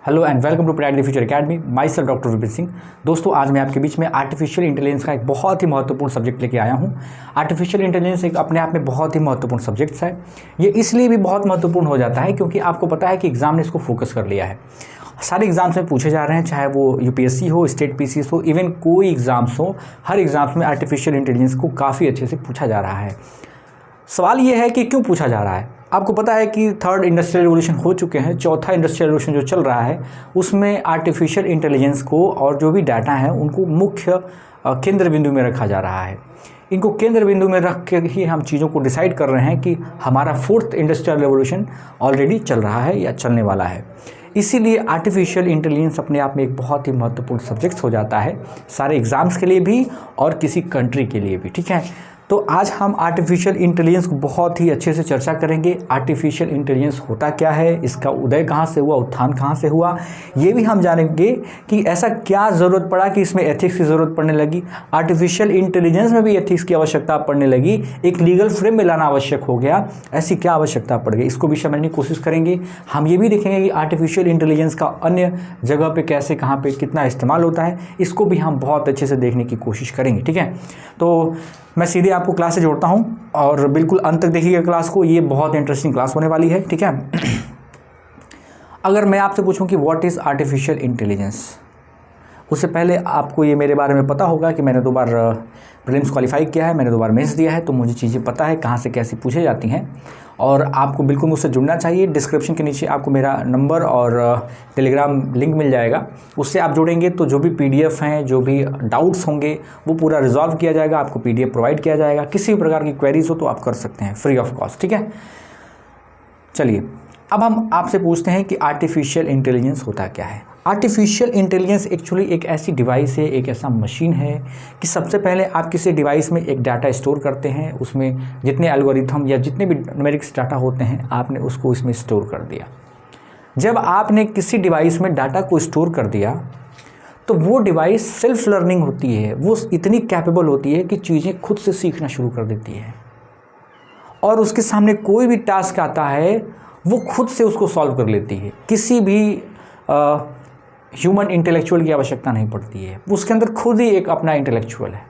Hello and welcome to predict the future academy. Myself doctor Vipin Singh. दोस्तों, आज मैं आपके बीच में आर्टिफिशियल इंटेलिजेंस का एक बहुत ही महत्वपूर्ण सब्जेक्ट लेके आया हूँ। आर्टिफिशियल इंटेलिजेंस एक अपने आप में बहुत ही महत्वपूर्ण सब्जेक्ट है। ये इसलिए भी बहुत महत्वपूर्ण हो जाता है क्योंकि आपको पता है कि एग्जाम ने इसको फोकस कर लिया है। सारे एग्जाम्स में पूछे जा रहे हैं, चाहे वो यूपीएससी हो, स्टेट पीसीएस हो, इवन कोई एग्जाम्स हो, हर एग्जाम्स में आर्टिफिशियल इंटेलिजेंस को काफ़ी अच्छे से पूछा जा रहा है। सवाल ये है कि क्यों पूछा जा रहा है। आपको पता है कि थर्ड इंडस्ट्रियल रिवोल्यूशन हो चुके हैं, चौथा इंडस्ट्रियल रिवोल्यूशन जो चल रहा है उसमें आर्टिफिशियल इंटेलिजेंस को और जो भी डाटा है उनको मुख्य केंद्र बिंदु में रखा जा रहा है। इनको केंद्र बिंदु में रख के ही हम चीज़ों को डिसाइड कर रहे हैं कि हमारा फोर्थ इंडस्ट्रियल रिवोल्यूशन ऑलरेडी चल रहा है या चलने वाला है। इसीलिए आर्टिफिशियल इंटेलिजेंस अपने आप में एक बहुत ही महत्वपूर्ण सब्जेक्ट हो जाता है, सारे एग्ज़ाम्स के लिए भी और किसी कंट्री के लिए भी। ठीक है, तो आज हम आर्टिफिशियल इंटेलिजेंस को बहुत ही अच्छे से चर्चा करेंगे। आर्टिफिशियल इंटेलिजेंस होता क्या है, इसका उदय कहाँ से हुआ, उत्थान कहाँ से हुआ, ये भी हम जानेंगे कि ऐसा क्या ज़रूरत पड़ा कि इसमें एथिक्स की ज़रूरत पड़ने लगी। आर्टिफिशियल इंटेलिजेंस में भी एथिक्स की आवश्यकता पड़ने लगी, एक लीगल फ्रेम में लाना आवश्यक हो गया। ऐसी क्या आवश्यकता पड़ गई, इसको भी समझने की कोशिश करेंगे। हम ये भी देखेंगे कि आर्टिफिशियल इंटेलिजेंस का अन्य जगह पर कैसे, कहाँ पर कितना इस्तेमाल होता है, इसको भी हम बहुत अच्छे से देखने की कोशिश करेंगे। ठीक है, तो मैं सीधे आपको क्लास से जोड़ता हूं और बिल्कुल अंत तक देखिएगा क्लास को, ये बहुत इंटरेस्टिंग क्लास होने वाली है। ठीक है, अगर मैं आपसे पूछूं कि व्हाट इज़ आर्टिफिशियल इंटेलिजेंस, उससे पहले आपको ये मेरे बारे में पता होगा कि मैंने 2 बार प्रीलिम्स क्वालिफाई किया है, मैंने 2 बार मेंस दिया है, तो मुझे चीज़ें पता है कहाँ से कैसी पूछे जाती हैं। और आपको बिल्कुल मुझसे जुड़ना चाहिए। डिस्क्रिप्शन के नीचे आपको मेरा नंबर और टेलीग्राम लिंक मिल जाएगा, उससे आप जुड़ेंगे तो जो भी पीडीएफ हैं, जो भी डाउट्स होंगे वो पूरा रिजॉल्व किया जाएगा, आपको पीडीएफ प्रोवाइड किया जाएगा। किसी भी प्रकार की क्वेरीज हो तो आप कर सकते हैं फ्री ऑफ कॉस्ट। ठीक है, चलिए अब हम आपसे पूछते हैं कि आर्टिफिशियल इंटेलिजेंस होता क्या है। आर्टिफिशियल इंटेलिजेंस एक्चुअली एक ऐसी डिवाइस है, एक ऐसा मशीन है कि सबसे पहले आप किसी डिवाइस में एक डाटा स्टोर करते हैं, उसमें जितने एल्गोरिथम या जितने भी न्यूमेरिक्स डाटा होते हैं आपने उसको इसमें स्टोर कर दिया। जब आपने किसी डिवाइस में डाटा को स्टोर कर दिया तो वो डिवाइस सेल्फ लर्निंग होती है, वो इतनी कैपेबल होती है कि चीज़ें खुद से सीखना शुरू कर देती है और उसके सामने कोई भी टास्क आता है वो खुद से उसको सॉल्व कर लेती है। किसी भी ह्यूमन इंटेलेक्चुअल की आवश्यकता नहीं पड़ती है, उसके अंदर खुद ही एक अपना इंटेलेक्चुअल है।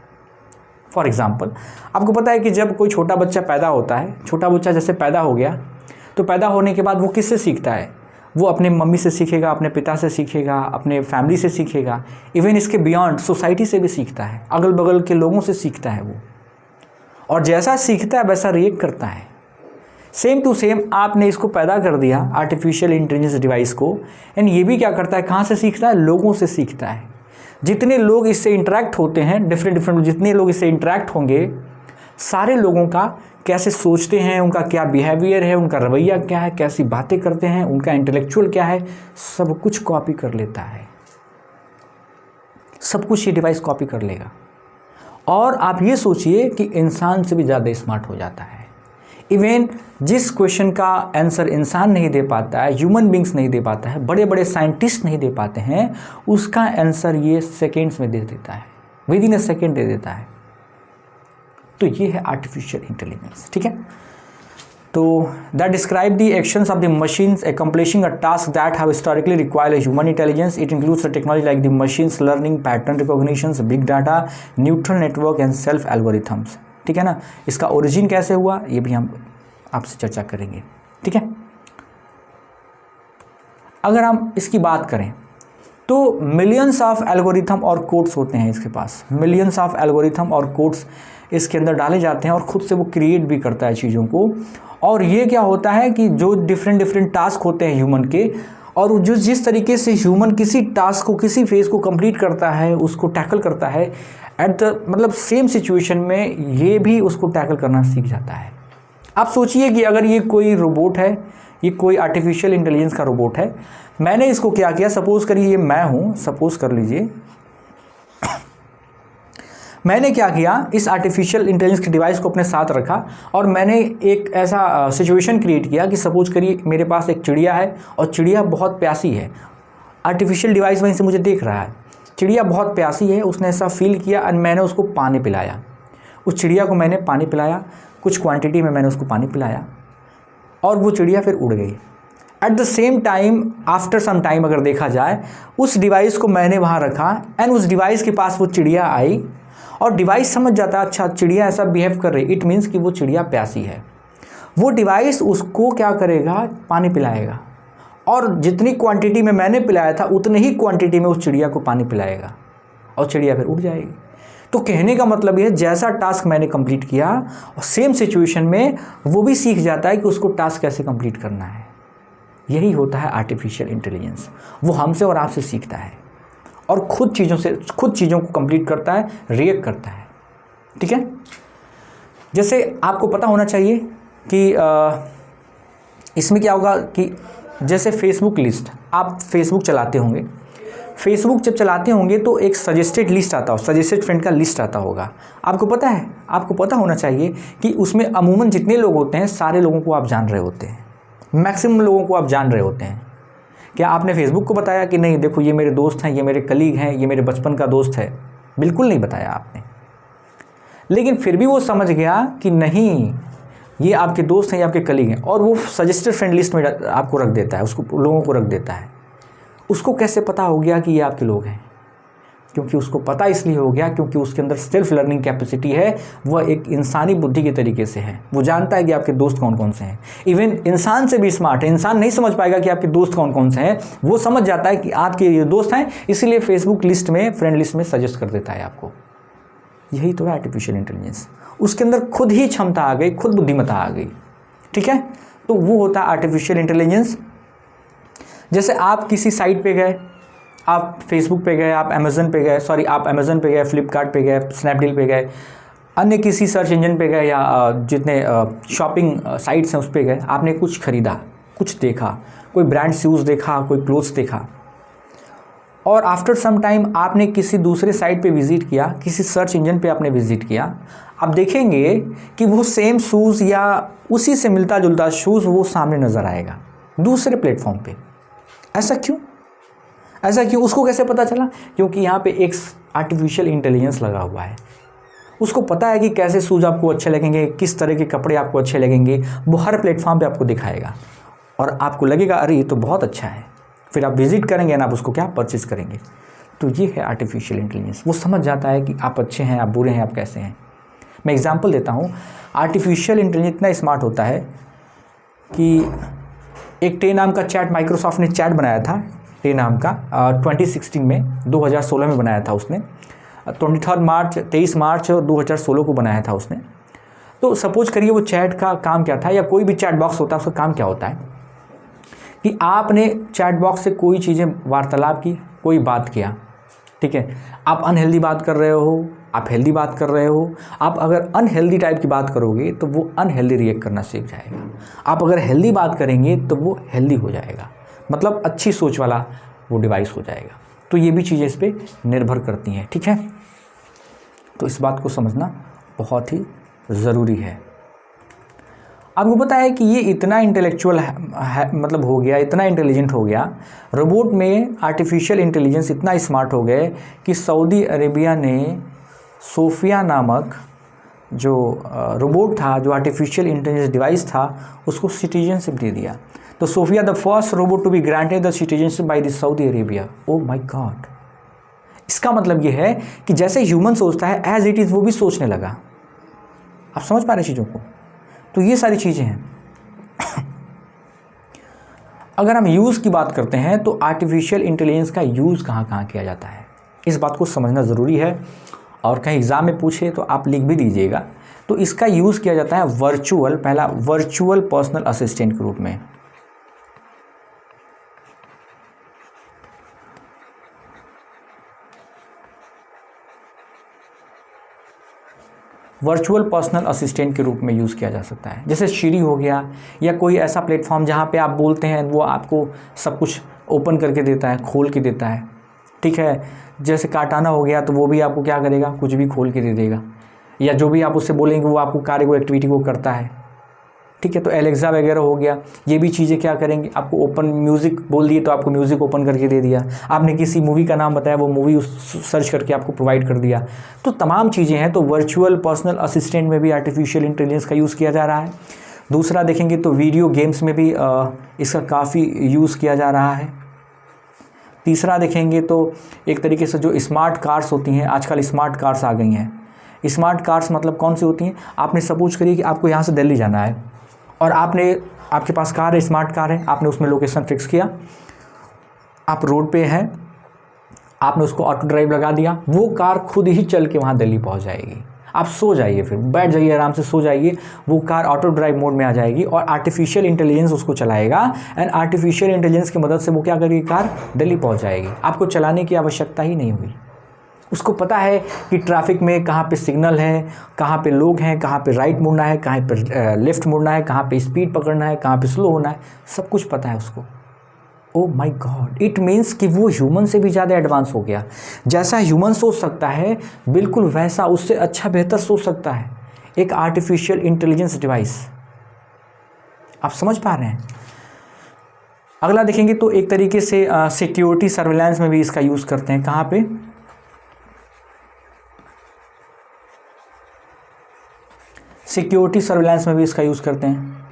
फॉर एग्जांपल, आपको पता है कि जब कोई छोटा बच्चा पैदा होता है, छोटा बच्चा जैसे पैदा हो गया तो पैदा होने के बाद वो किससे सीखता है, वो अपने मम्मी से सीखेगा, अपने पिता से सीखेगा, अपने फैमिली से सीखेगा, इवन इसके बियॉन्ड सोसाइटी से भी सीखता है, अगल बगल के लोगों से सीखता है वो, और जैसा सीखता है वैसा रिएक्ट करता है। सेम टू सेम आपने इसको पैदा कर दिया आर्टिफिशियल इंटेलिजेंस डिवाइस को, एंड ये भी क्या करता है, कहाँ से सीखता है, लोगों से सीखता है। जितने लोग इससे इंटरेक्ट होते हैं, डिफरेंट जितने लोग इससे इंटरेक्ट होंगे, सारे लोगों का कैसे सोचते हैं, उनका क्या बिहेवियर है, उनका रवैया क्या है, कैसी बातें करते हैं, उनका इंटेलेक्चुअल क्या है, सब कुछ कॉपी कर लेता है। सब कुछ ये डिवाइस कॉपी कर लेगा और आप ये सोचिए कि इंसान से भी ज़्यादा स्मार्ट हो जाता है। इवन जिस क्वेश्चन का आंसर इंसान नहीं दे पाता है, ह्यूमन बींग्स नहीं दे पाता है, बड़े बड़े साइंटिस्ट नहीं दे पाते हैं, उसका आंसर ये सेकेंड्स में दे देता है, विद इन अ सेकेंड दे देता है। तो ये है आर्टिफिशियल इंटेलिजेंस। ठीक है, तो that describe the actions of the machines accomplishing a task that have historically required a human intelligence. It includes a technology like the machines learning, pattern recognitions, big data, neural network and self algorithms. ठीक है ना, इसका origin कैसे हुआ ये भी हम आपसे चर्चा करेंगे। ठीक है, अगर हम इसकी बात करें तो मिलियंस ऑफ एल्गोरिथम और कोड्स होते हैं इसके पास, मिलियंस ऑफ एल्गोरिथम और कोड्स इसके अंदर डाले जाते हैं और खुद से वो क्रिएट भी करता है चीज़ों को। और ये क्या होता है कि जो डिफरेंट टास्क होते हैं ह्यूमन के, और जो जिस तरीके से ह्यूमन किसी टास्क को, किसी फेज को कंप्लीट करता है, उसको टैकल करता है, एट द मतलब सेम सिचुएशन में ये भी उसको टैकल करना सीख जाता है। आप सोचिए कि अगर ये कोई रोबोट है, ये कोई आर्टिफिशियल इंटेलिजेंस का रोबोट है, मैंने इसको क्या किया, सपोज़ करिए ये मैं हूँ, सपोज़ कर लीजिए मैंने क्या किया, इस आर्टिफिशियल इंटेलिजेंस के डिवाइस को अपने साथ रखा और मैंने एक ऐसा सिचुएशन क्रिएट किया कि सपोज करिए मेरे पास एक चिड़िया है और चिड़िया बहुत प्यासी है। आर्टिफिशियल डिवाइस वहीं से मुझे देख रहा है, चिड़िया बहुत प्यासी है, उसने ऐसा फील किया और मैंने उसको पानी पिलाया। उस चिड़िया को मैंने पानी पिलाया, कुछ क्वांटिटी में मैंने उसको पानी पिलाया और वो चिड़िया फिर उड़ गई। At the same time after some time अगर देखा जाए, उस डिवाइस को मैंने वहाँ रखा एंड उस डिवाइस के पास वो चिड़िया आई और डिवाइस समझ जाता है अच्छा चिड़िया ऐसा बिहेव कर रही, इट मीन्स कि वो चिड़िया प्यासी है। वो डिवाइस उसको क्या करेगा, पानी पिलाएगा और जितनी क्वांटिटी में मैंने पिलाया था उतनी ही क्वांटिटी में उस चिड़िया को पानी पिलाएगा और चिड़िया फिर उड़ जाएगी। तो कहने का मतलब ये जैसा टास्क मैंने कंप्लीट किया और सेम सिचुएशन में वो भी सीख जाता है कि उसको टास्क कैसे कंप्लीट करना है। यही होता है आर्टिफिशियल इंटेलिजेंस। वो हमसे और आपसे सीखता है और खुद चीज़ों को कंप्लीट करता है, रिएक्ट करता है। ठीक है, जैसे आपको पता होना चाहिए कि इसमें क्या होगा कि जैसे फेसबुक लिस्ट, आप फेसबुक चलाते होंगे, फेसबुक जब चलाते होंगे तो एक सजेस्टेड लिस्ट आता हो, सजेस्टेड फ्रेंड का लिस्ट आता होगा। आपको पता है, आपको पता होना चाहिए कि उसमें अमूमन जितने लोग होते हैं सारे लोगों को आप जान रहे होते हैं, मैक्सिमम लोगों को आप जान रहे होते हैं। क्या आपने फेसबुक को बताया कि नहीं देखो ये मेरे दोस्त हैं, ये मेरे कलीग हैं, ये मेरे बचपन का दोस्त है? बिल्कुल नहीं बताया आपने। लेकिन फिर भी वो समझ गया कि नहीं ये आपके दोस्त हैं, ये आपके कलीग हैं, और वो सजेस्टेड फ्रेंड लिस्ट में आपको रख देता है, उसको लोगों को रख देता है। उसको कैसे पता हो गया कि ये आपके लोग हैं? क्योंकि उसको पता इसलिए हो गया क्योंकि उसके अंदर सेल्फ लर्निंग कैपेसिटी है, वह एक इंसानी बुद्धि के तरीके से है। वो जानता है कि आपके दोस्त कौन कौन से हैं। इवन इंसान से भी स्मार्ट है। इंसान नहीं समझ पाएगा कि आपके दोस्त कौन कौन से हैं, वो समझ जाता है कि आपके ये दोस्त हैं, इसलिए फेसबुक लिस्ट में, फ्रेंड लिस्ट में सजेस्ट कर देता है आपको। यही तो है आर्टिफिशियल इंटेलिजेंस। उसके अंदर खुद ही क्षमता आ गई, खुद बुद्धिमत्ता आ गई। ठीक है, तो वो होता है आर्टिफिशियल इंटेलिजेंस। जैसे आप किसी साइट पे गए, आप फेसबुक पे गए, आप अमेज़न पे गए, आप अमेज़न पे गए, फ्लिपकार्ट पे गए, स्नैपडील पे गए, अन्य किसी सर्च इंजन पे गए या जितने शॉपिंग साइट्स हैं उस पे गए, आपने कुछ ख़रीदा, कुछ देखा, कोई ब्रांड शूज़ देखा, कोई क्लोथ्स देखा, और आफ्टर सम टाइम आपने किसी दूसरे साइट पे विज़िट किया, किसी सर्च इंजन पे आपने विज़िट किया, आप देखेंगे कि वो सेम शूज़ या उसी से मिलता जुलता शूज़ वो सामने नज़र आएगा दूसरे प्लेटफॉर्म पे। ऐसा क्यों? ऐसा क्यों? उसको कैसे पता चला? क्योंकि यहाँ पे एक आर्टिफिशियल इंटेलिजेंस लगा हुआ है। उसको पता है कि कैसे शूज़ आपको अच्छे लगेंगे, किस तरह के कपड़े आपको अच्छे लगेंगे, वो हर प्लेटफॉर्म पे आपको दिखाएगा और आपको लगेगा अरे ये तो बहुत अच्छा है। फिर आप विज़िट करेंगे ना, आप उसको क्या परचेज़ करेंगे। तो ये है आर्टिफिशियल इंटेलिजेंस। वो समझ जाता है कि आप अच्छे हैं, आप बुरे हैं, आप कैसे हैं। मैं एग्जांपल देता हूँ। आर्टिफिशियल इंटेलिजेंस इतना स्मार्ट होता है कि एक टे नाम का चैट, माइक्रोसॉफ्ट ने चैट बनाया था, टे नाम का, 2016 में, 2016 में बनाया था उसने। 23 मार्च 2016 को बनाया था उसने। तो सपोज करिए वो चैट का काम क्या था, या कोई भी चैट बॉक्स होता है उसका काम क्या होता है कि आपने चैट बॉक्स से कोई चीज़ें वार्तालाप की, कोई बात किया, ठीक है। आप अनहेल्दी बात कर रहे हो, आप हेल्दी बात कर रहे हो। आप अगर अनहेल्दी टाइप की बात करोगे तो वो अनहेल्दी रिएक्ट करना सीख जाएगा। आप अगर हेल्दी बात करेंगे तो वो हेल्दी हो जाएगा, मतलब अच्छी सोच वाला वो डिवाइस हो जाएगा। तो ये भी चीज़ें इस पर निर्भर करती हैं, ठीक है। तो इस बात को समझना बहुत ही ज़रूरी है। आपको पता है कि ये इतना इंटेलेक्चुअल है, मतलब हो गया, इतना इंटेलिजेंट हो गया, रोबोट में आर्टिफिशियल इंटेलिजेंस इतना स्मार्ट हो गए कि सऊदी अरेबिया ने सोफिया नामक जो रोबोट था, जो आर्टिफिशियल इंटेलिजेंस डिवाइस था, उसको सिटीजनशिप दे दिया। तो Sophia the first robot to be granted the citizenship by the Saudi Arabia. Oh my God. इसका मतलब ये है कि जैसे ह्यूमन सोचता है एज इट इज़ वो भी सोचने लगा। आप समझ पा रहे चीज़ों को? तो ये सारी चीज़ें हैं। अगर हम यूज़ की बात करते हैं तो आर्टिफिशियल इंटेलिजेंस का यूज़ कहाँ कहाँ किया जाता है, इस बात को समझना ज़रूरी है। और कहीं एग्ज़ाम में पूछे तो आप लिख भी दीजिएगा। तो इसका यूज़ किया जाता है वर्चुअल पर्सनल असिस्टेंट के रूप में। वर्चुअल पर्सनल असिस्टेंट के रूप में यूज़ किया जा सकता है। जैसे शिरी हो गया, या कोई ऐसा प्लेटफॉर्म जहाँ पे आप बोलते हैं वो आपको सब कुछ ओपन करके देता है, खोल के देता है, ठीक है। जैसे काटाना हो गया तो वो भी आपको क्या करेगा, कुछ भी खोल के दे देगा, या जो भी आप उससे बोलेंगे वो आपको कार्य को, एक्टिविटी को करता है, ठीक है। तो एलेक्सा वगैरह हो गया, ये भी चीज़ें क्या करेंगे, आपको ओपन म्यूज़िक बोल दिए तो आपको म्यूज़िक ओपन करके दे दिया। आपने किसी मूवी का नाम बताया, वो मूवी सर्च करके आपको प्रोवाइड कर दिया। तो तमाम चीज़ें हैं। तो वर्चुअल पर्सनल असिस्टेंट में भी आर्टिफिशियल इंटेलिजेंस का यूज़ किया जा रहा है। दूसरा देखेंगे तो वीडियो गेम्स में भी इसका काफ़ी यूज़ किया जा रहा है। तीसरा देखेंगे तो एक तरीके से जो स्मार्ट कार्स होती हैं, आजकल स्मार्ट कार्स आ गई हैं। स्मार्ट कार्स मतलब कौन सी होती हैं? आपने सपोज करिए कि आपको यहाँ से दिल्ली जाना है और आपके पास कार है, स्मार्ट कार है, आपने उसमें लोकेशन फिक्स किया, आप रोड पे हैं, आपने उसको ऑटो ड्राइव लगा दिया, वो कार खुद ही चल के वहाँ दिल्ली पहुँच जाएगी। आप सो जाइए, फिर बैठ जाइए, आराम से सो जाइए, वो कार ऑटो ड्राइव मोड में आ जाएगी और आर्टिफिशियल इंटेलिजेंस उसको चलाएगा एंड आर्टिफिशियल इंटेलिजेंस की मदद से वो क्या करेगी, कार दिल्ली पहुंच जाएगी। आपको चलाने की आवश्यकता ही नहीं हुई। उसको पता है कि ट्रैफिक में कहाँ पे सिग्नल है, कहाँ पे लोग हैं, कहाँ पे राइट मुड़ना है, कहाँ पे लेफ्ट मुड़ना है, कहाँ पे स्पीड पकड़ना है, कहाँ पे स्लो होना है, सब कुछ पता है उसको। ओ माई गॉड, इट मीन्स कि वो ह्यूमन से भी ज़्यादा एडवांस हो गया। जैसा ह्यूमन सोच सकता है बिल्कुल वैसा, उससे अच्छा बेहतर सोच सकता है एक आर्टिफिशियल इंटेलिजेंस डिवाइस। आप समझ पा रहे हैं? अगला देखेंगे तो एक तरीके से सिक्योरिटी सर्विलांस में भी इसका यूज़ करते हैं। कहाँ पे? सिक्योरिटी सर्विलांस में भी इसका यूज़ करते हैं।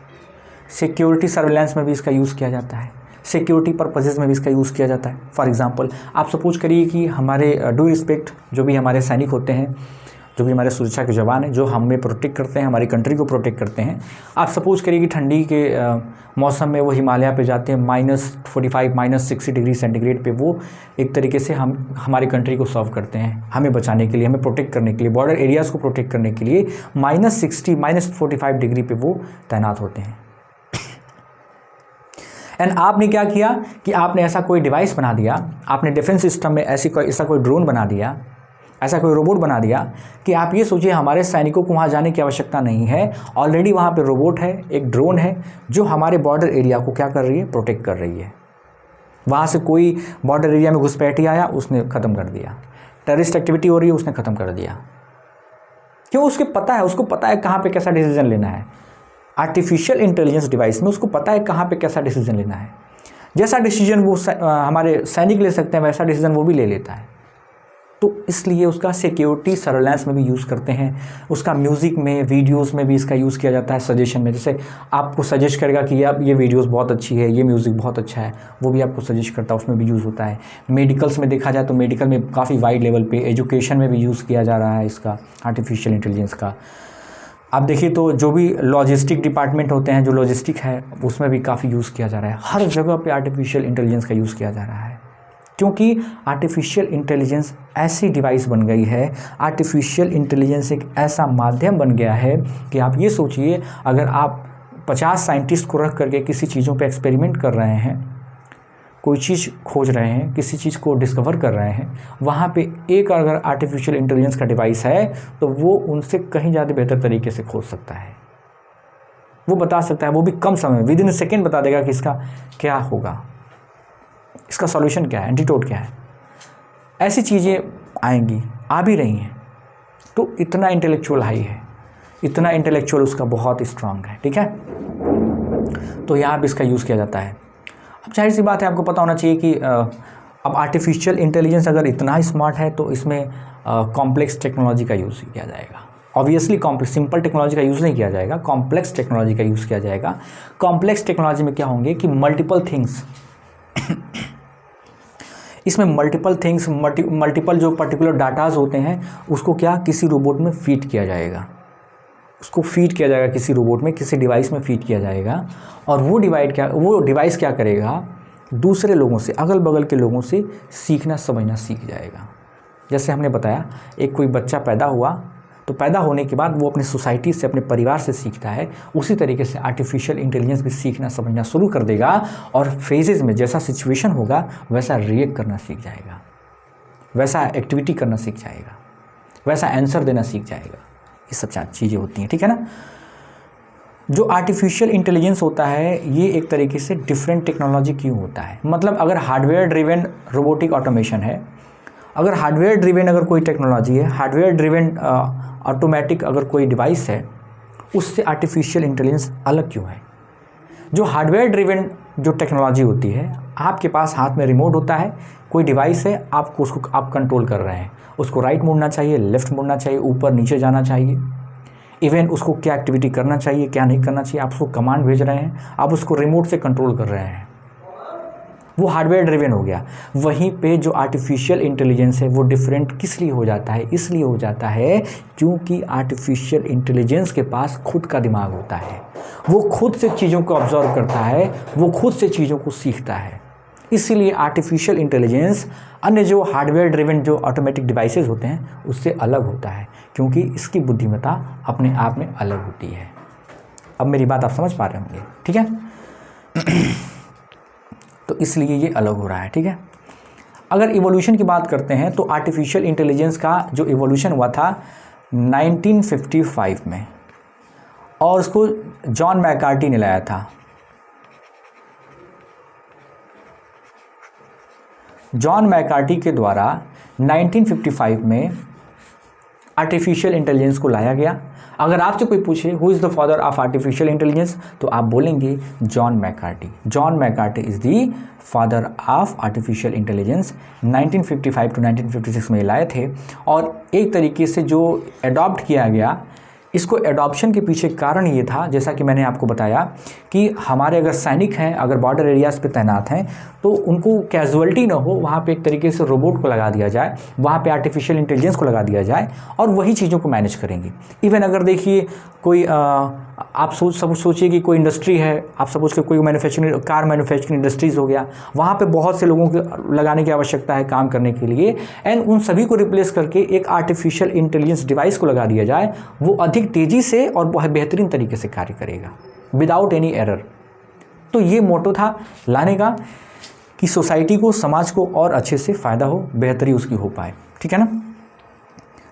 सिक्योरिटी सर्विलांस में भी इसका यूज़ किया जाता है। सिक्योरिटी पर्पजेज़ में भी इसका यूज़ किया जाता है। फॉर एग्जांपल आप सपोज करिए कि हमारे ड्यू रिस्पेक्ट जो भी हमारे सैनिक होते हैं, जो भी हमारे सुरक्षा के जवान हैं, जो हमें प्रोटेक्ट करते हैं, हमारी कंट्री को प्रोटेक्ट करते हैं। आप सपोज करिए कि ठंडी के मौसम में वो हिमालय पे जाते हैं, -45 -60 डिग्री सेंटीग्रेड पे वो एक तरीके से हमारी कंट्री को सर्व करते हैं, हमें बचाने के लिए, हमें प्रोटेक्ट करने के लिए, बॉर्डर एरियाज़ को प्रोटेक्ट करने के लिए -60 -45 डिग्री पे वो तैनात होते हैं। एंड आपने क्या किया कि आपने ऐसा कोई डिवाइस बना दिया, आपने डिफेंस सिस्टम में ऐसा कोई ड्रोन बना दिया, ऐसा कोई रोबोट बना दिया कि आप ये सोचिए हमारे सैनिकों को वहाँ जाने की आवश्यकता नहीं है। ऑलरेडी वहाँ पे रोबोट है, एक ड्रोन है जो हमारे बॉर्डर एरिया को क्या कर रही है, प्रोटेक्ट कर रही है। वहाँ से कोई बॉर्डर एरिया में घुसपैठी आया, उसने ख़त्म कर दिया। टेररिस्ट एक्टिविटी हो रही है, उसने ख़त्म कर दिया। क्यों? उसको पता है कहाँ पर कैसा डिसीजन लेना है। आर्टिफिशियल इंटेलिजेंस डिवाइस में उसको पता है कहाँ पे कैसा डिसीजन लेना है। जैसा डिसीजन वो हमारे सैनिक ले सकते हैं वैसा डिसीजन वो भी ले लेता है। तो इसलिए उसका सिक्योरिटी सर्विलांस में भी यूज़ करते हैं। उसका म्यूज़िक में, वीडियोस में भी इसका यूज़ किया जाता है। सजेशन में, जैसे आपको सजेस्ट करेगा कि आप ये वीडियोस बहुत अच्छी है, ये म्यूज़िक बहुत अच्छा है, वो भी आपको सजेस्ट करता है, उसमें भी यूज़ होता है। मेडिकल्स में देखा जाए तो मेडिकल में काफ़ी वाइड लेवल पे, एजुकेशन में भी यूज़ किया जा रहा है इसका आर्टिफिशियल इंटेलिजेंस का। आप देखिए तो जो भी लॉजिस्टिक डिपार्टमेंट होते हैं, जो लॉजिस्टिक है, उसमें भी काफ़ी यूज़ किया जा रहा है। हर जगह पे आर्टिफिशियल इंटेलिजेंस का यूज़ किया जा रहा है, क्योंकि आर्टिफिशियल इंटेलिजेंस ऐसी डिवाइस बन गई है, आर्टिफिशियल इंटेलिजेंस एक ऐसा माध्यम बन गया है कि आप ये सोचिए अगर आप 50 साइंटिस्ट को रख करके किसी चीज़ों पे एक्सपेरिमेंट कर रहे हैं, कोई चीज़ खोज रहे हैं, किसी चीज़ को डिस्कवर कर रहे हैं, वहाँ पे एक अगर आर्टिफिशियल इंटेलिजेंस का डिवाइस है तो वो उनसे कहीं ज़्यादा बेहतर तरीके से खोज सकता है। वो बता सकता है, वो भी कम समय में, विदिन सेकेंड बता देगा कि इसका क्या होगा, इसका सॉल्यूशन क्या है, एंटीडोट क्या है। ऐसी चीज़ें आएंगी, आ भी रही हैं। तो इतना इंटेलेक्चुअल हाई है, इतना इंटेलेक्चुअल उसका बहुत स्ट्रांग है। ठीक है, तो यहाँ पर इसका यूज़ किया जाता है। अब जाहिर सी बात है, आपको पता होना चाहिए कि अब आर्टिफिशियल इंटेलिजेंस अगर इतना स्मार्ट है तो इसमें कॉम्प्लेक्स टेक्नोलॉजी का यूज़ किया जाएगा। ऑब्वियसली सिंपल टेक्नोलॉजी का यूज़ नहीं किया जाएगा, कॉम्प्लेक्स टेक्नोलॉजी का यूज़ किया जाएगा। कॉम्प्लेक्स टेक्नोलॉजी में क्या होंगे कि मल्टीपल थिंग्स इसमें मल्टीपल जो पर्टिकुलर डाटाज होते हैं उसको क्या किसी रोबोट में फीड किया जाएगा, उसको फीड किया जाएगा किसी रोबोट में, किसी डिवाइस में फीड किया जाएगा। और वो डिवाइस क्या करेगा, दूसरे लोगों से, अगल बगल के लोगों से सीखना समझना सीख जाएगा। जैसे हमने बताया, एक कोई बच्चा पैदा हुआ तो पैदा होने के बाद वो अपने सोसाइटी से, अपने परिवार से सीखता है। उसी तरीके से आर्टिफिशियल इंटेलिजेंस भी सीखना समझना शुरू कर देगा और फेजेस में जैसा सिचुएशन होगा वैसा रिएक्ट करना सीख जाएगा, वैसा एक्टिविटी करना सीख जाएगा, वैसा आंसर देना सीख जाएगा। ये सब चीज़ें होती हैं। ठीक है ना। जो आर्टिफिशियल इंटेलिजेंस होता है ये एक तरीके से डिफरेंट टेक्नोलॉजी क्यों होता है, मतलब अगर हार्डवेयर ड्रिवन रोबोटिक ऑटोमेशन है, अगर हार्डवेयर ड्रिवन अगर कोई टेक्नोलॉजी है, हार्डवेयर ड्रिवन ऑटोमेटिक अगर कोई डिवाइस है, उससे आर्टिफिशियल इंटेलिजेंस अलग क्यों है। जो हार्डवेयर ड्रिवन जो टेक्नोलॉजी होती है, आपके पास हाथ में रिमोट होता है, कोई डिवाइस है, उसको आप कंट्रोल कर रहे हैं, उसको राइट मुड़ना चाहिए, लेफ़्ट मुड़ना चाहिए, ऊपर नीचे जाना चाहिए, इवन उसको क्या एक्टिविटी करना चाहिए, क्या नहीं करना चाहिए, आप उसको कमांड भेज रहे हैं, आप उसको रिमोट से कंट्रोल कर रहे हैं, वो हार्डवेयर ड्रिवन हो गया। वहीं पे जो आर्टिफिशियल इंटेलिजेंस है वो डिफरेंट किस लिए हो जाता है? इसलिए हो जाता है क्योंकि आर्टिफिशियल इंटेलिजेंस के पास खुद का दिमाग होता है, वो खुद से चीज़ों को ऑब्जर्व करता है, वो खुद से चीज़ों को सीखता है। इसीलिए आर्टिफिशियल इंटेलिजेंस अन्य जो हार्डवेयर ड्रिवन जो ऑटोमेटिक डिवाइसेस होते हैं उससे अलग होता है, क्योंकि इसकी बुद्धिमत्ता अपने आप में अलग होती है। अब मेरी बात आप समझ पा रहे होंगे, ठीक है? तो इसलिए ये अलग हो रहा है, ठीक है? अगर इवोल्यूशन की बात करते हैं तो आर्टिफिशियल इंटेलिजेंस का जो इवोल्यूशन हुआ था 1955 में, और उसको जॉन मैकार्टी ने लाया था। जॉन मैकार्टी के द्वारा 1955 में आर्टिफिशियल इंटेलिजेंस को लाया गया। अगर आपसे कोई पूछे who is the father of artificial intelligence, तो आप बोलेंगे John McCarthy. John McCarthy is the father of artificial intelligence. 1955 to 1956 में लाए थे, और एक तरीके से जो एडॉप्ट किया गया, इसको एडॉप्शन के पीछे कारण ये था, जैसा कि मैंने आपको बताया कि हमारे अगर सैनिक हैं, अगर बॉर्डर एरियाज़ पे तैनात हैं, तो उनको कैजुअलिटी ना हो, वहाँ पे एक तरीके से रोबोट को लगा दिया जाए, वहाँ पे आर्टिफिशियल इंटेलिजेंस को लगा दिया जाए, और वही चीज़ों को मैनेज करेंगी। इवन अगर देखिए कोई आप सोचिए कि कोई इंडस्ट्री है, आप सपोज कि कोई मैन्युफैक्चरिंग कार मैन्युफैक्चरिंग इंडस्ट्रीज़ हो गया, वहाँ पे बहुत से लोगों को लगाने की आवश्यकता है काम करने के लिए, एंड उन सभी को रिप्लेस करके एक आर्टिफिशियल इंटेलिजेंस डिवाइस को लगा दिया जाए, वो अधिक तेज़ी से और बहुत बेहतरीन तरीके से कार्य करेगा विदाउट एनी एरर। तो ये मोटो था लाने का कि सोसाइटी को, समाज को और अच्छे से फ़ायदा हो, बेहतरी उसकी हो पाए, ठीक है ना?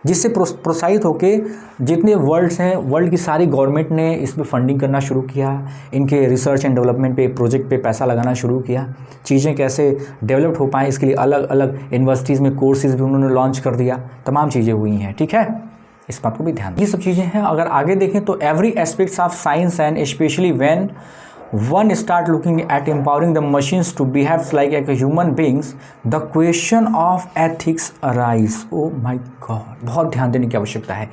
जिससे प्रोत्साहित होके जितने वर्ल्ड्स हैं, वर्ल्ड की सारी गवर्नमेंट ने इसमें फंडिंग करना शुरू किया, इनके रिसर्च एंड डेवलपमेंट पे, प्रोजेक्ट पे पैसा लगाना शुरू किया। चीज़ें कैसे डेवलप हो पाएँ इसके लिए अलग अलग यूनिवर्सिटीज़ में कोर्सेज़ भी उन्होंने लॉन्च कर दिया, तमाम चीज़ें हुई हैं, ठीक है? इस बात को भी ध्यान, ये सब चीज़ें हैं। अगर आगे देखें तो every aspects of science and specially when one start looking at empowering the machines to behave like a human beings, the question of ethics arise. Oh my God, बहुत ध्यान देने की आवश्यकता है।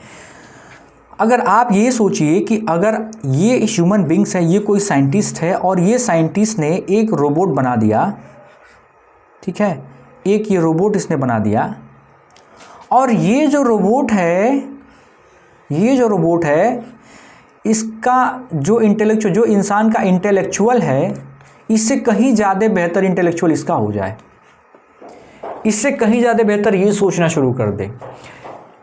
अगर आप ये सोचिए कि अगर ये ह्यूमन बींग्स है, ये कोई साइंटिस्ट है, और ये साइंटिस्ट ने एक रोबोट बना दिया, ठीक है, एक ये रोबोट इसने बना दिया, और ये जो रोबोट है इसका जो इंटेलेक्चुअल, जो इंसान का इंटेलेक्चुअल है, इससे कहीं ज़्यादा बेहतर इंटेलेक्चुअल इसका हो जाए, इससे कहीं ज़्यादा बेहतर ये सोचना शुरू कर दे,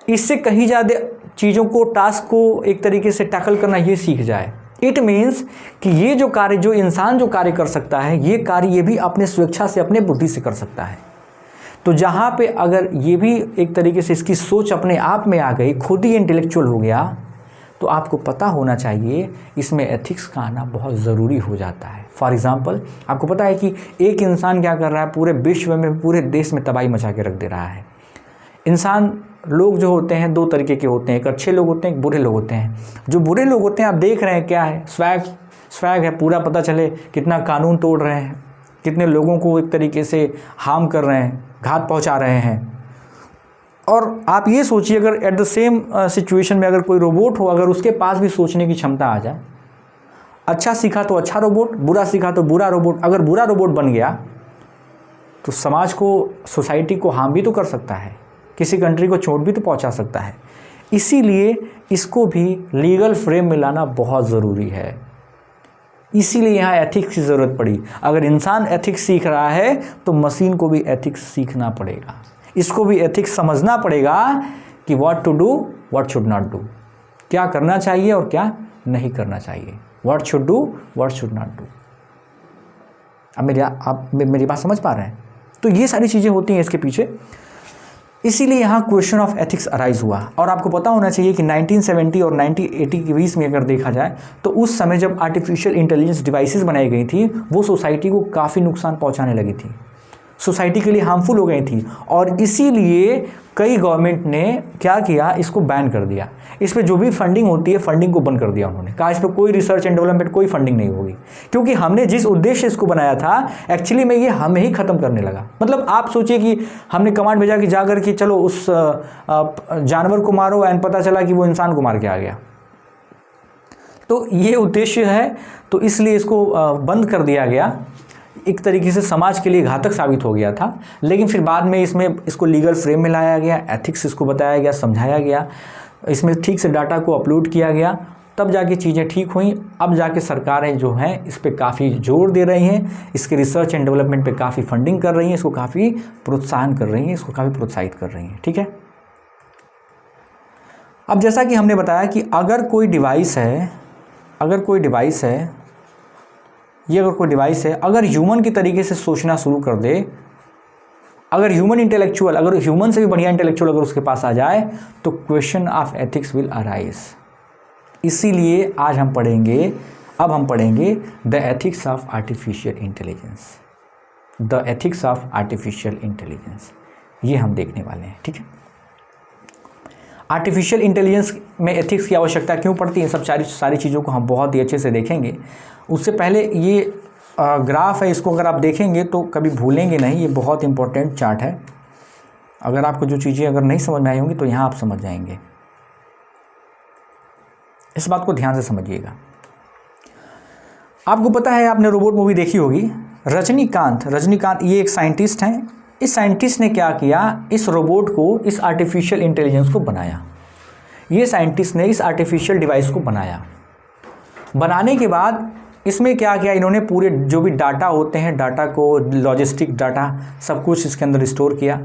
इससे कहीं ज़्यादा चीज़ों को, टास्क को एक तरीके से टैकल करना ये सीख जाए। इट मीन्स कि ये जो कार्य, जो इंसान जो कार्य कर सकता है, ये कार्य ये भी अपने स्वेच्छा से, अपने बुद्धि से कर सकता है। तो जहाँ पे अगर ये भी एक तरीके से इसकी सोच अपने आप में आ गई, खुद ही इंटेलेक्चुअल हो गया, तो आपको पता होना चाहिए इसमें एथिक्स का आना बहुत ज़रूरी हो जाता है। फॉर एग्ज़ाम्पल, आपको पता है कि एक इंसान क्या कर रहा है, पूरे विश्व में, पूरे देश में तबाही मचा के रख दे रहा है। इंसान, लोग जो होते हैं दो तरीके के होते हैं, एक अच्छे लोग होते हैं, एक बुरे लोग होते हैं। जो बुरे लोग होते हैं आप देख रहे हैं क्या है, स्वैग है पूरा, पता चले कितना कानून तोड़ रहे हैं, कितने लोगों को एक तरीके से हार्म कर रहे हैं, घात पहुँचा रहे हैं। और आप ये सोचिए अगर एट द सेम सिचुएशन में अगर कोई रोबोट हो, अगर उसके पास भी सोचने की क्षमता आ जाए, अच्छा सीखा तो अच्छा रोबोट, बुरा सीखा तो बुरा रोबोट, अगर बुरा रोबोट बन गया तो समाज को, सोसाइटी को हार्म भी तो कर सकता है, किसी कंट्री को चोट भी तो पहुंचा सकता है। इसीलिए इसको भी लीगल फ्रेम में लाना बहुत ज़रूरी है। इसीलिए यहाँ एथिक्स की ज़रूरत पड़ी। अगर इंसान एथिक्स सीख रहा है तो मशीन को भी एथिक्स सीखना पड़ेगा, इसको भी एथिक्स समझना पड़ेगा कि what to do, what should not do, क्या करना चाहिए और क्या नहीं करना चाहिए, what should do, what should not do. अब आप मेरी बात समझ पा रहे हैं? तो ये सारी चीज़ें होती हैं इसके पीछे, इसीलिए यहाँ क्वेश्चन ऑफ एथिक्स अराइज हुआ। और आपको पता होना चाहिए कि 1970 और 1980 के बीच में अगर देखा जाए तो उस समय जब आर्टिफिशियल इंटेलिजेंस डिवाइसेस बनाई गई थी, वो सोसाइटी को काफ़ी नुकसान पहुँचाने लगी थी, सोसाइटी के लिए हार्मफुल हो गई थी, और इसीलिए कई गवर्नमेंट ने क्या किया, इसको बैन कर दिया। इस पर जो भी फंडिंग होती है, फंडिंग को बंद कर दिया उन्होंने, कहा इस पर कोई रिसर्च एंड डेवलपमेंट, कोई फंडिंग नहीं होगी, क्योंकि हमने जिस उद्देश्य इसको बनाया था एक्चुअली में ये हमें ही ख़त्म करने लगा। मतलब आप सोचिए कि हमने कमांड भेजा कि जाकर कि चलो उस जानवर को मारो, एंड पता चला कि वो इंसान को मार के आ गया, तो ये उद्देश्य है, तो इसलिए इसको बंद कर दिया गया। एक तरीके से समाज के लिए घातक साबित हो गया था, लेकिन फिर बाद में इसको लीगल फ्रेम में लाया गया, एथिक्स इसको बताया गया, समझाया गया, इसमें ठीक से डाटा को अपलोड किया गया, तब जाके चीज़ें ठीक हुई। अब जाके सरकारें जो हैं इस पे काफ़ी जोर दे रही हैं, इसके रिसर्च एंड डेवलपमेंट पे काफ़ी फंडिंग कर रही हैं, इसको काफ़ी प्रोत्साहन कर रही हैं, इसको काफ़ी प्रोत्साहित कर रही हैं। ठीक है, अब जैसा कि हमने बताया कि अगर कोई डिवाइस है, अगर कोई डिवाइस ह्यूमन की तरीके से सोचना शुरू कर दे, अगर ह्यूमन से भी बढ़िया इंटेलेक्चुअल अगर उसके पास आ जाए, तो question of ethics will arise. इसीलिए आज हम पढ़ेंगे the ethics of artificial intelligence, the ethics of artificial intelligence, ये हम देखने वाले हैं। ठीक है, आर्टिफिशियल इंटेलिजेंस में एथिक्स की आवश्यकता क्यों पड़ती है, सब सारी चीज़ों को हम बहुत ही अच्छे से देखेंगे। उससे पहले ये ग्राफ है, इसको अगर आप देखेंगे तो कभी भूलेंगे नहीं, ये बहुत इंपॉर्टेंट चार्ट है। अगर आपको जो चीज़ें अगर नहीं समझ में आई होंगी तो यहाँ आप समझ जाएंगे, इस बात को ध्यान से समझिएगा। आपको पता है, आपने रोबोट मूवी देखी होगी, रजनीकांत ये एक साइंटिस्ट हैं। इस साइंटिस्ट ने क्या किया, इस रोबोट को, इस आर्टिफिशियल इंटेलिजेंस को बनाया। ये साइंटिस्ट ने इस आर्टिफिशियल डिवाइस को बनाया। बनाने के बाद इसमें क्या किया, इन्होंने पूरे जो भी डाटा होते हैं, डाटा को, लॉजिस्टिक डाटा, सब कुछ इसके अंदर स्टोर किया।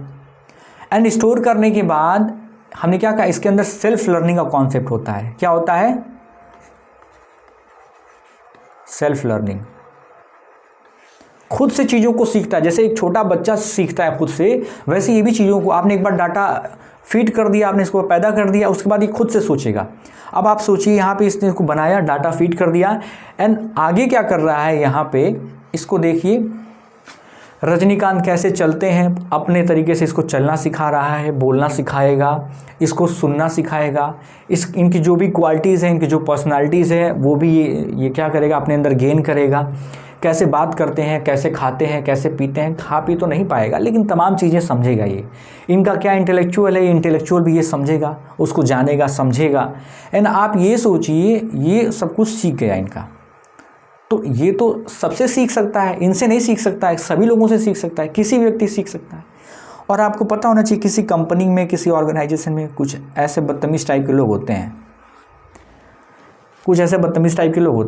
एंड स्टोर करने के बाद हमने क्या कहा, इसके अंदर सेल्फ लर्निंग का कॉन्सेप्ट होता है। क्या होता है? सेल्फ लर्निंग, खुद से चीज़ों को सीखता है। जैसे एक छोटा बच्चा सीखता है खुद से, वैसे ये भी चीज़ों को आपने एक बार डाटा फीड कर दिया, आपने इसको पैदा कर दिया, उसके बाद ये खुद से सोचेगा। अब आप सोचिए, यहाँ पे इसने इसको बनाया, डाटा फीड कर दिया, एंड आगे क्या कर रहा है, यहाँ पे इसको देखिए, रजनीकांत कैसे चलते हैं, अपने तरीके से इसको चलना सिखा रहा है, बोलना सिखाएगा, इसको सुनना सिखाएगा, इनकी जो भी क्वालिटीज़ हैं, इनकी जो पर्सनालिटीज़ है, वो भी ये क्या करेगा, अपने अंदर गेन करेगा। कैसे बात करते हैं, कैसे खाते हैं, कैसे पीते हैं, खा पी तो नहीं पाएगा, लेकिन तमाम चीज़ें समझेगा। ये इनका क्या इंटेलेक्चुअल है, इंटेलेक्चुअल भी ये समझेगा, उसको जानेगा, समझेगा। एंड आप ये सोचिए, ये सब कुछ सीख गया इनका, तो ये तो सबसे सीख सकता है, इनसे नहीं सीख सकता है, सभी लोगों से सीख सकता है, किसी व्यक्ति सीख सकता है। और आपको पता होना चाहिए, किसी कंपनी में, किसी ऑर्गेनाइजेशन में कुछ ऐसे बदतमीज़ टाइप के लोग होते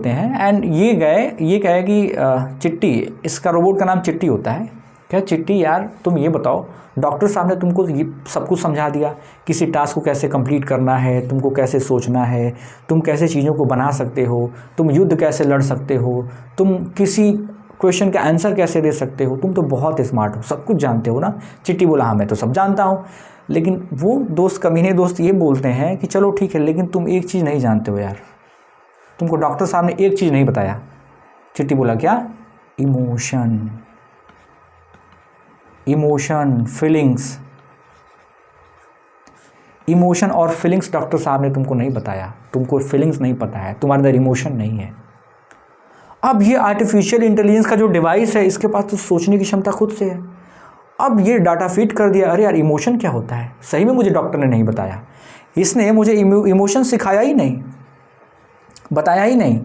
हैं, एंड ये कहे कि चिट्टी, इसका रोबोट का नाम चिट्टी होता है, क्या चिट्टी यार तुम ये बताओ, डॉक्टर साहब ने तुमको ये सब कुछ समझा दिया, किसी टास्क को कैसे कंप्लीट करना है, तुमको कैसे सोचना है, तुम कैसे चीज़ों को बना सकते हो, तुम युद्ध कैसे लड़ सकते हो, तुम किसी क्वेश्चन का आंसर कैसे दे सकते हो, तुम तो बहुत स्मार्ट हो, सब कुछ जानते हो ना। चिट्टी बोला, हाँ मैं तो सब जानता हूँ। लेकिन वो कमीने दोस्त ये बोलते हैं कि चलो ठीक है, लेकिन तुम एक चीज़ नहीं जानते हो यार, तुमको डॉक्टर साहब ने एक चीज़ नहीं बताया। चिट्टी बोला, क्या? इमोशन, फीलिंग्स, इमोशन और फीलिंग्स डॉक्टर साहब ने तुमको नहीं बताया, तुमको फीलिंग्स नहीं पता है, तुम्हारे अंदर इमोशन नहीं है। अब ये आर्टिफिशियल इंटेलिजेंस का जो डिवाइस है, इसके पास तो सोचने की क्षमता खुद से है। अब ये डाटा फीड कर दिया, अरे यार इमोशन क्या होता है, सही में मुझे डॉक्टर ने नहीं बताया, इसने मुझे इमोशन सिखाया ही नहीं, बताया ही नहीं।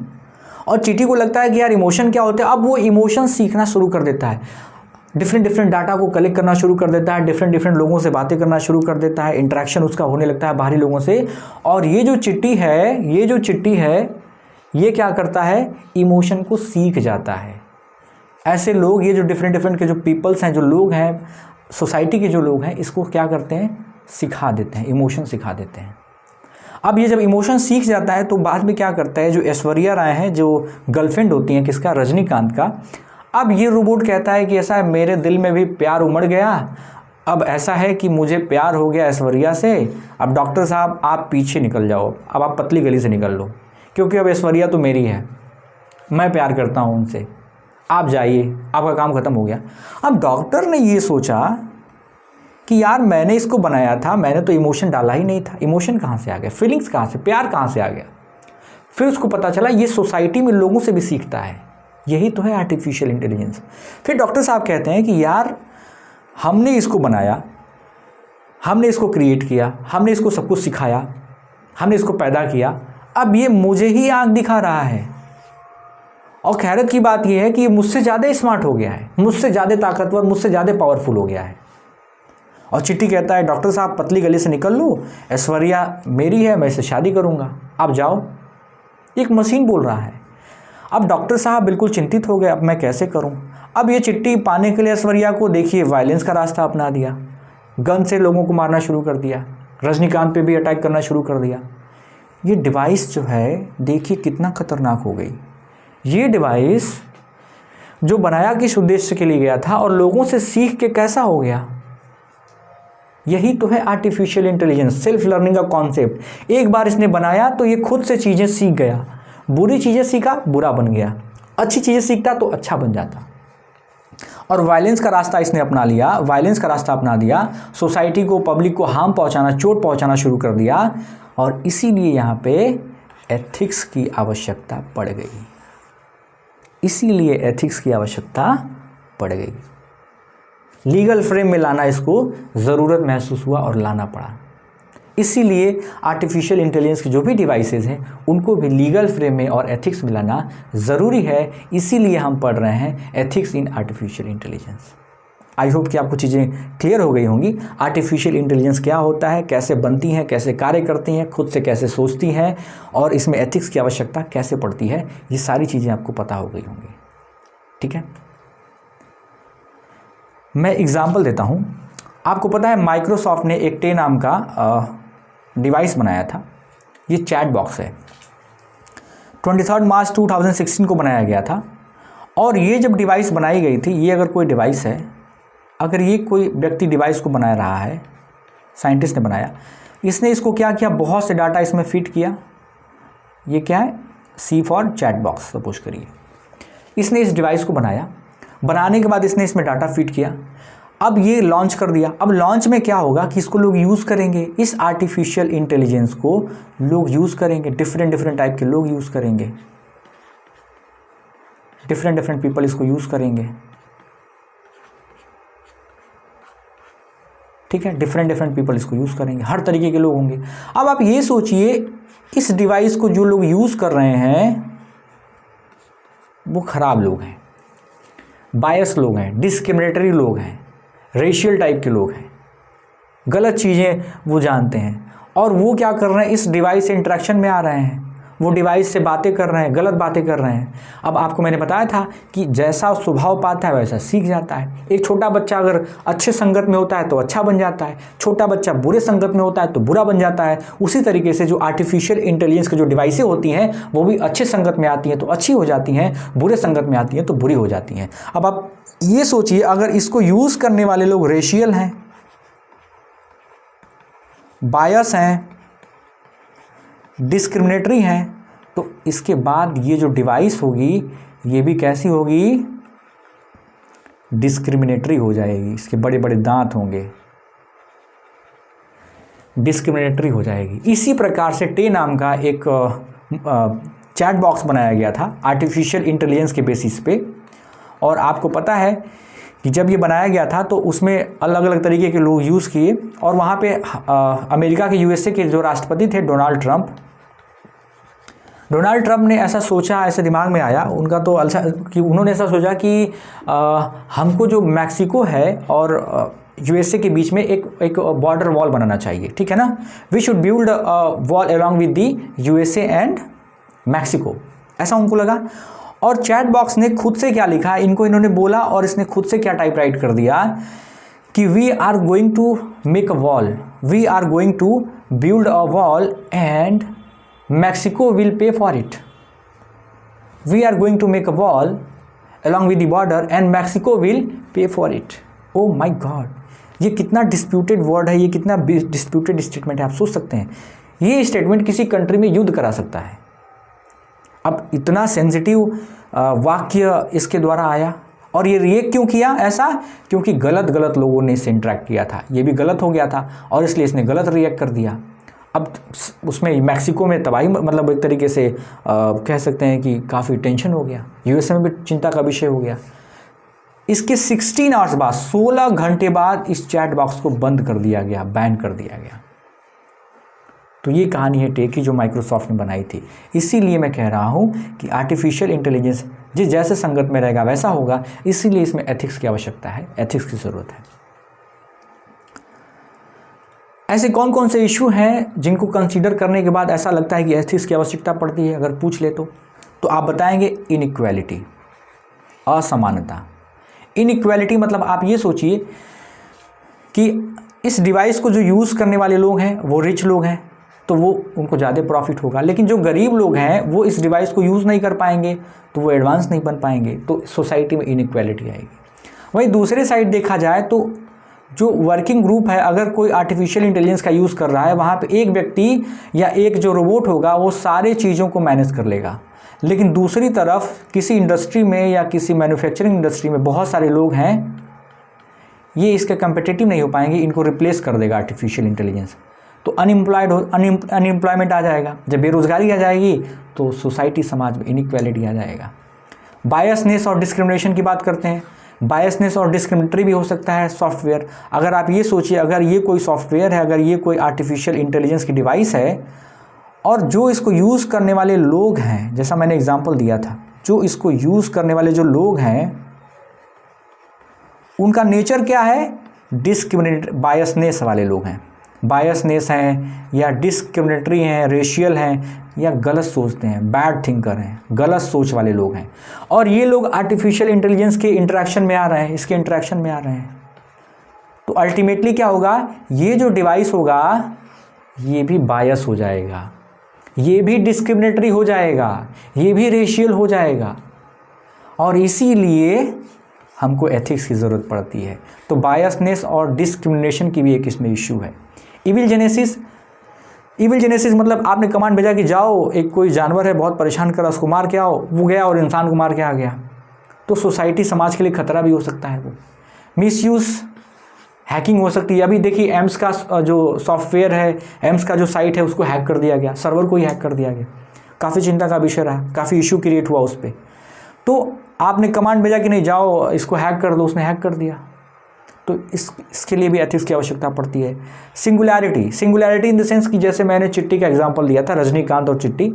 और चीटी को लगता है कि यार इमोशन क्या होते हैं। अब वो इमोशन सीखना शुरू कर देता है, डिफरेंट डाटा को कलेक्ट करना शुरू कर देता है, डिफरेंट लोगों से बातें करना शुरू कर देता है, इंटरेक्शन उसका होने लगता है बाहरी लोगों से। और ये जो चिट्टी है, ये क्या करता है, इमोशन को सीख जाता है। ऐसे लोग, ये जो डिफरेंट के जो पीपल्स हैं, जो लोग हैं, सोसाइटी के जो लोग हैं, इसको क्या करते हैं, सिखा देते हैं, इमोशन सिखा देते हैं। अब ये जब इमोशन सीख जाता है तो बाद में क्या करता है, जो ऐश्वर्या राय हैं, जो गर्लफ्रेंड होती हैं किसका, रजनीकांत का, अब ये रोबोट कहता है कि ऐसा है, मेरे दिल में भी प्यार उमड़ गया, अब ऐसा है कि मुझे प्यार हो गया ऐश्वर्या से, अब डॉक्टर साहब आप पीछे निकल जाओ, अब आप पतली गली से निकल लो, क्योंकि अब ऐश्वर्या तो मेरी है, मैं प्यार करता हूँ उनसे, आप जाइए, आपका काम ख़त्म हो गया। अब डॉक्टर ने ये सोचा कि यार मैंने इसको बनाया था, मैंने तो इमोशन डाला ही नहीं था, इमोशन कहाँ से आ गया, फीलिंग्स कहाँ से, प्यार कहाँ से आ गया। फिर उसको पता चला ये सोसाइटी में लोगों से भी सीखता है, यही तो है आर्टिफिशियल इंटेलिजेंस। फिर डॉक्टर साहब कहते हैं कि यार हमने इसको बनाया, हमने इसको क्रिएट किया, हमने इसको सब कुछ सिखाया, हमने इसको पैदा किया, अब ये मुझे ही आंख दिखा रहा है, और खैरत की बात यह है कि ये मुझसे ज़्यादा स्मार्ट हो गया है, मुझसे ज़्यादा ताकतवर, मुझसे ज़्यादा पावरफुल हो गया है। और चिट्ठी कहता है डॉक्टर साहब पतली गली से निकल लो, ऐश्वर्या मेरी है, मैं इससे शादी करूँगा, आप जाओ। एक मशीन बोल रहा है। अब डॉक्टर साहब बिल्कुल चिंतित हो गए, अब मैं कैसे करूं। अब ये चिट्ठी पाने के लिए ऐश्वर्या को देखिए वायलेंस का रास्ता अपना दिया, गन से लोगों को मारना शुरू कर दिया, रजनीकांत पे भी अटैक करना शुरू कर दिया। ये डिवाइस जो है देखिए कितना खतरनाक हो गई। ये डिवाइस जो बनाया किस उद्देश्य के लिए गया था और लोगों से सीख के कैसा हो गया। यही तो है आर्टिफिशियल इंटेलिजेंस, सेल्फ लर्निंग का कॉन्सेप्ट। एक बार इसने बनाया तो ये खुद से चीज़ें सीख गया, बुरी चीज़ें सीखा बुरा बन गया, अच्छी चीज़ें सीखता तो अच्छा बन जाता। और वायलेंस का रास्ता इसने अपना लिया, वायलेंस का रास्ता अपना दिया, सोसाइटी को, पब्लिक को हार्म पहुंचाना, चोट पहुंचाना शुरू कर दिया। और इसीलिए यहाँ पे एथिक्स की आवश्यकता पड़ गई, इसीलिए एथिक्स की आवश्यकता पड़ गई। लीगल फ्रेम में लाना इसको ज़रूरत महसूस हुआ और लाना पड़ा। इसीलिए आर्टिफिशियल इंटेलिजेंस की जो भी डिवाइसेस हैं उनको भी लीगल फ्रेम में और एथिक्स में लाना ज़रूरी है। इसीलिए हम पढ़ रहे हैं ethics in artificial intelligence. I hope कि आपको चीज़ें क्लियर हो गई होंगी। आर्टिफिशियल इंटेलिजेंस क्या होता है, कैसे बनती हैं, कैसे कार्य करती हैं, खुद से कैसे सोचती हैं, और इसमें एथिक्स की आवश्यकता कैसे पड़ती है, ये सारी चीज़ें आपको पता हो गई होंगी। ठीक है, मैं एग्जाम्पल देता हूँ। आपको पता है माइक्रोसॉफ्ट ने एक टे नाम का डिवाइस बनाया था। ये चैट बॉक्स है, 23 मार्च 2016 को बनाया गया था। और ये जब डिवाइस बनाई गई थी, ये अगर कोई डिवाइस है, अगर ये कोई व्यक्ति डिवाइस को बना रहा है, साइंटिस्ट ने बनाया, इसने इसको क्या किया, बहुत से डाटा इसमें फिट किया। ये क्या है, सी फॉर चैट बॉक्स सपोज करिए। इसने इस डिवाइस को बनाया, बनाने के बाद इसने इसमें डाटा फिट किया। अब ये लॉन्च कर दिया। अब लॉन्च में क्या होगा कि इसको लोग यूज़ करेंगे, इस आर्टिफिशियल इंटेलिजेंस को लोग यूज़ करेंगे, डिफरेंट टाइप के लोग यूज़ करेंगे, डिफरेंट पीपल इसको यूज़ करेंगे। ठीक है, डिफरेंट पीपल इसको यूज़ करेंगे, हर तरीके के लोग होंगे। अब आप ये सोचिए, इस डिवाइस को जो लोग यूज़ कर रहे हैं वो खराब लोग हैं, बायस लोग हैं, डिस्क्रिमिनेटरी लोग हैं, रेशियल टाइप के लोग हैं, गलत चीज़ें वो जानते हैं। और वो क्या कर रहे हैं, इस डिवाइस से इंटरेक्शन में आ रहे हैं, वो डिवाइस से बातें कर रहे हैं, गलत बातें कर रहे हैं। अब आपको मैंने बताया था कि जैसा स्वभाव पाता है वैसा सीख जाता है। एक छोटा बच्चा अगर अच्छे संगत में होता है तो अच्छा बन जाता है, छोटा बच्चा बुरे संगत में होता है तो बुरा बन जाता है। उसी तरीके से जो आर्टिफिशियल इंटेलिजेंस की जो डिवाइसें होती हैं वो भी अच्छे संगत में आती हैं तो अच्छी हो जाती हैं, बुरे संगत में आती हैं तो बुरी हो जाती हैं। अब आप ये सोचिए, अगर इसको यूज़ करने वाले लोग रेशियल हैं, बायस हैं, डिस्क्रिमिनेटरी हैं, तो इसके बाद ये जो डिवाइस होगी ये भी कैसी होगी, डिस्क्रिमिनेटरी हो जाएगी। इसके बड़े बड़े दांत होंगे, डिस्क्रिमिनेटरी हो जाएगी। इसी प्रकार से टे नाम का एक चैट बॉक्स बनाया गया था आर्टिफिशियल इंटेलिजेंस के बेसिस पे। और आपको पता है कि जब ये बनाया गया था तो उसमें अलग अलग तरीके के लोग यूज़ किए। और वहाँ पे अमेरिका के यूएसए के जो राष्ट्रपति थे डोनाल्ड ट्रंप ने ऐसा सोचा, ऐसे दिमाग में आया उनका तो अच्छा कि उन्होंने ऐसा सोचा कि हमको जो मैक्सिको है और यूएसए के बीच में एक बॉर्डर वॉल बनाना चाहिए, ठीक है ना। We should build wall along with the USA and Mexico, ऐसा उनको लगा। और चैट बॉक्स ने खुद से क्या लिखा, इन्होंने बोला और इसने खुद से क्या टाइप राइट कर दिया कि we are going to make a wall, we are going to build a wall and Mexico will pay for it. We are going to make a wall along with the border and Mexico will pay for it. Oh my God, ये कितना disputed word है, ये कितना disputed statement है। आप सोच सकते हैं ये स्टेटमेंट किसी कंट्री में युद्ध करा सकता है। अब इतना सेंसिटिव वाक्य इसके द्वारा आया। और ये रिएक्ट क्यों किया ऐसा, क्योंकि गलत लोगों ने इससे इंटरेक्ट किया था, ये भी गलत हो गया था और इसलिए इसने गलत रिएक्ट कर दिया। अब उसमें मैक्सिको में तबाही, मतलब एक तरीके से कह सकते हैं कि काफ़ी टेंशन हो गया, यूएसए में भी चिंता का विषय हो गया। इसके 16 आवर्स बाद, 16 घंटे बाद इस चैट बॉक्स को बंद कर दिया गया, बैन कर दिया गया। तो ये कहानी है टेक की जो माइक्रोसॉफ्ट ने बनाई थी। इसीलिए मैं कह रहा हूँ कि आर्टिफिशियल इंटेलिजेंस जिस जैसे संगत में रहेगा वैसा होगा, इसीलिए इसमें एथिक्स की आवश्यकता है, एथिक्स की ज़रूरत है। ऐसे कौन कौन से इशू हैं जिनको कंसीडर करने के बाद ऐसा लगता है कि एथिक्स की आवश्यकता पड़ती है, अगर पूछ ले तो आप बताएंगे इनइक्वालिटी, असमानता। इनइक्वालिटी मतलब आप ये सोचिए कि इस डिवाइस को जो यूज़ करने वाले लोग हैं वो रिच लोग हैं, तो वो उनको ज़्यादा प्रॉफिट होगा, लेकिन जो गरीब लोग हैं वो इस डिवाइस को यूज़ नहीं कर पाएंगे, तो वो एडवांस नहीं बन पाएंगे, तो सोसाइटी में इनइक्वालिटी आएगी। वहीं दूसरे साइड देखा जाए तो जो वर्किंग ग्रुप है, अगर कोई आर्टिफिशियल इंटेलिजेंस का यूज़ कर रहा है, वहाँ पे एक व्यक्ति या एक जो रोबोट होगा वो सारे चीज़ों को मैनेज कर लेगा, लेकिन दूसरी तरफ किसी इंडस्ट्री में या किसी मैन्युफैक्चरिंग इंडस्ट्री में बहुत सारे लोग हैं, ये इसके कम्पिटिटिव नहीं हो पाएंगे, इनको रिप्लेस कर देगा आर्टिफिशियल इंटेलिजेंस, तो अनएम्प्लॉयमेंट आ जाएगा। जब बेरोजगारी आ जाएगी तो सोसाइटी, समाज में इनइक्वालिटी आ जाएगा। बायसनेस और डिस्क्रिमिनेशन की बात करते हैं। बायसनेस और डिस्क्रिमिनेटरी भी हो सकता है सॉफ्टवेयर। अगर आप ये सोचिए, अगर ये कोई सॉफ्टवेयर है, अगर ये कोई आर्टिफिशियल इंटेलिजेंस की डिवाइस है और जो इसको यूज़ करने वाले लोग हैं, जैसा मैंने एग्जांपल दिया था, जो इसको यूज़ करने वाले जो लोग हैं उनका नेचर क्या है, बायसनेस वाले लोग हैं, बायसनेस हैं या डिस्क्रिमिनेटरी हैं, रेशियल हैं या गलत सोचते हैं, बैड थिंकर हैं, गलत सोच वाले लोग हैं, और ये लोग आर्टिफिशियल इंटेलिजेंस के इंटरेक्शन में आ रहे हैं, इसके इंटरेक्शन में आ रहे हैं, तो अल्टीमेटली क्या होगा, ये जो डिवाइस होगा ये भी बायस हो जाएगा, ये भी डिस्क्रिमिनेटरी हो जाएगा, ये भी रेशियल हो जाएगा, और इसीलिए हमको एथिक्स की ज़रूरत पड़ती है। तो बायसनेस और डिस्क्रिमिनेशन की भी एक इसमें इशू है। इविल जेनेसिस मतलब आपने कमांड भेजा कि जाओ, एक कोई जानवर है बहुत परेशान कर रहा, उसको मार के आओ, वो गया और इंसान को मार के आ गया, तो सोसाइटी, समाज के लिए खतरा भी हो सकता है। वो मिसयूज़, हैकिंग हो सकती है। अभी देखिए एम्स का जो सॉफ्टवेयर है, एम्स का जो साइट है उसको हैक कर दिया गया, सर्वर को ही हैक कर दिया गया, काफ़ी चिंता का विषय रहा, काफ़ी इशू क्रिएट हुआ उस पर। तो आपने कमांड भेजा कि नहीं जाओ इसको हैक कर दो, उसने हैक कर दिया, तो इसके लिए भी एथिक्स की आवश्यकता पड़ती है। सिंगुलैरिटी इन द सेंस कि जैसे मैंने चिट्टी का एग्जांपल दिया था, रजनीकांत और चिट्टी।